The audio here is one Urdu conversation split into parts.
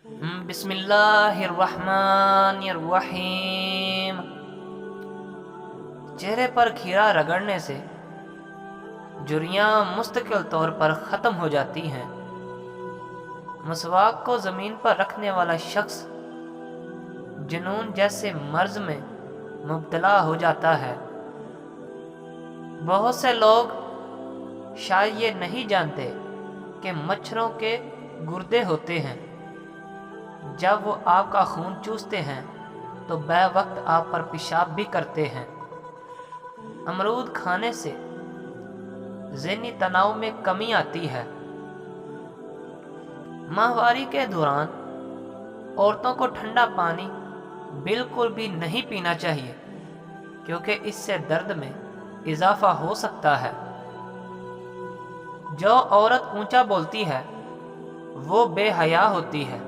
بسم اللہ الرحمن الرحیم۔ چہرے پر کھیرا رگڑنے سے جھریاں مستقل طور پر ختم ہو جاتی ہیں۔ مسواک کو زمین پر رکھنے والا شخص جنون جیسے مرض میں مبتلا ہو جاتا ہے۔ بہت سے لوگ شاید یہ نہیں جانتے کہ مچھروں کے گردے ہوتے ہیں، جب وہ آپ کا خون چوستے ہیں تو بے وقت آپ پر پیشاب بھی کرتے ہیں۔ امرود کھانے سے ذہنی تناؤ میں کمی آتی ہے۔ ماہواری کے دوران عورتوں کو ٹھنڈا پانی بالکل بھی نہیں پینا چاہیے، کیونکہ اس سے درد میں اضافہ ہو سکتا ہے۔ جو عورت اونچا بولتی ہے وہ بے حیا ہوتی ہے۔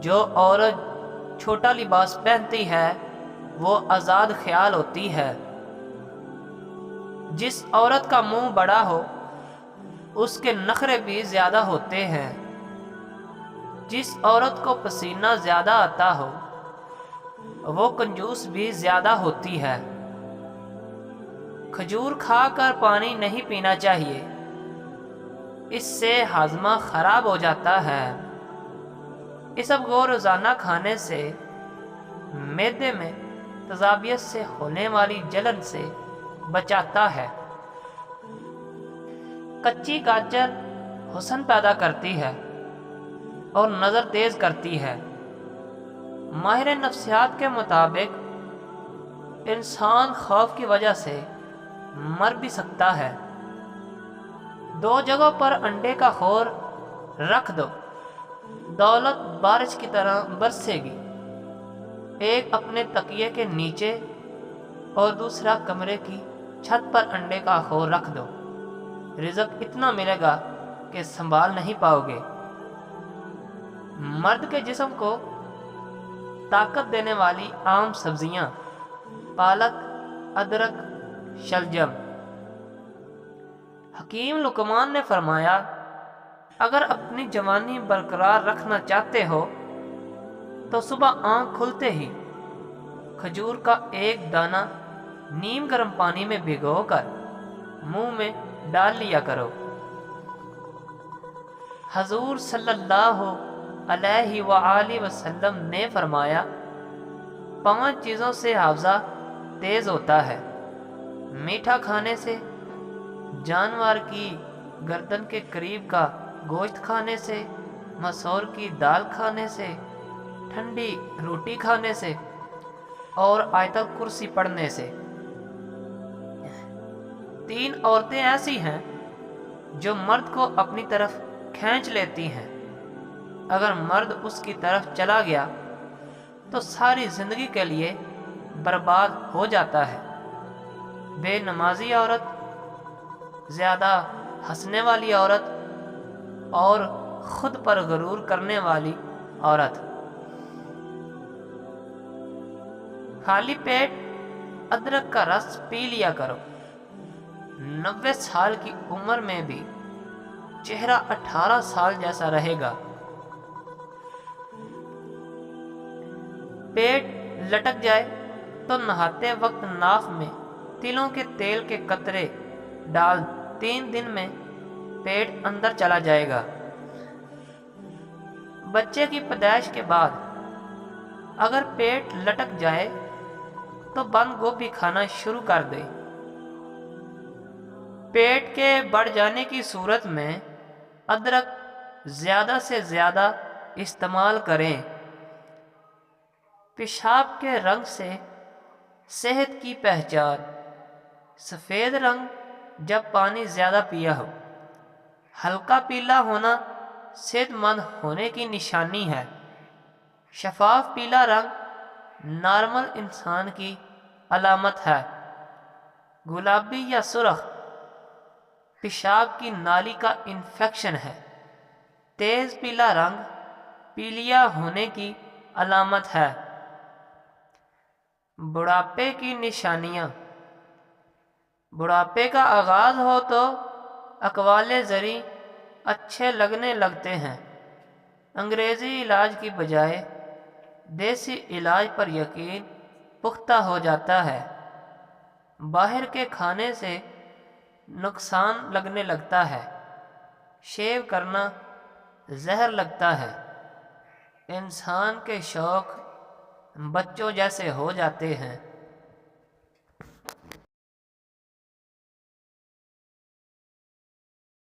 جو عورت چھوٹا لباس پہنتی ہے وہ آزاد خیال ہوتی ہے۔ جس عورت کا منہ بڑا ہو اس کے نخرے بھی زیادہ ہوتے ہیں۔ جس عورت کو پسینہ زیادہ آتا ہو وہ کنجوس بھی زیادہ ہوتی ہے۔ کھجور کھا کر پانی نہیں پینا چاہیے، اس سے ہاضمہ خراب ہو جاتا ہے۔ اسب کو روزانہ کھانے سے معدے میں تیزابیت سے ہونے والی جلن سے بچاتا ہے۔ کچی گاجر حسن پیدا کرتی ہے اور نظر تیز کرتی ہے۔ ماہر نفسیات کے مطابق انسان خوف کی وجہ سے مر بھی سکتا ہے۔ دو جگہوں پر انڈے کا خور رکھ دو، دولت بارش کی طرح برسے گی۔ ایک اپنے تکیے کے نیچے اور دوسرا کمرے کی چھت پر انڈے کا خور رکھ دو، رزق اتنا ملے گا کہ سنبھال نہیں پاؤ گے۔ مرد کے جسم کو طاقت دینے والی عام سبزیاں: پالک، ادرک، شلجم۔ حکیم لقمان نے فرمایا، اگر اپنی جوانی برقرار رکھنا چاہتے ہو تو صبح آنکھ کھلتے ہی کھجور کا ایک دانہ نیم گرم پانی میں بھگو کر منہ میں ڈال لیا کرو۔ حضور صلی اللہ علیہ وآلہ وسلم نے فرمایا، 5 چیزوں سے حافظہ تیز ہوتا ہے: میٹھا کھانے سے، جانور کی گردن کے قریب کا گوشت کھانے سے، مسور کی دال کھانے سے، ٹھنڈی روٹی کھانے سے، اور آیت الکرسی پڑھنے سے۔ 3 عورتیں ایسی ہیں جو مرد کو اپنی طرف کھینچ لیتی ہیں، اگر مرد اس کی طرف چلا گیا تو ساری زندگی کے لیے برباد ہو جاتا ہے: بے نمازی عورت، زیادہ ہنسنے والی عورت، اور خود پر غرور کرنے والی عورت۔ خالی پیٹ ادرک کا رس پی لیا کرو، 90 سال کی عمر میں بھی چہرہ 18 سال جیسا رہے گا۔ پیٹ لٹک جائے تو نہاتے وقت ناف میں تلوں کے تیل کے قطرے ڈال، 3 دن میں پیٹ اندر چلا جائے گا۔ بچے کی پیدائش کے بعد اگر پیٹ لٹک جائے تو بند گوبھی کھانا شروع کر دے۔ پیٹ کے بڑھ جانے کی صورت میں ادرک زیادہ سے زیادہ استعمال کریں۔ پیشاب کے رنگ سے صحت کی پہچان: سفید رنگ جب پانی زیادہ پیا ہو، ہلکا پیلا ہونا صحت مند ہونے کی نشانی ہے۔ شفاف پیلا رنگ نارمل انسان کی علامت ہے۔ گلابی یا سرخ پیشاب کی نالی کا انفیکشن ہے۔ تیز پیلا رنگ پیلیا ہونے کی علامت ہے۔ بڑھاپے کی نشانیاں: بڑھاپے کا آغاز ہو تو اقوال زریں اچھے لگنے لگتے ہیں، انگریزی علاج کی بجائے دیسی علاج پر یقین پختہ ہو جاتا ہے۔ باہر کے کھانے سے نقصان لگنے لگتا ہے، شیو کرنا زہر لگتا ہے، انسان کے شوق بچوں جیسے ہو جاتے ہیں۔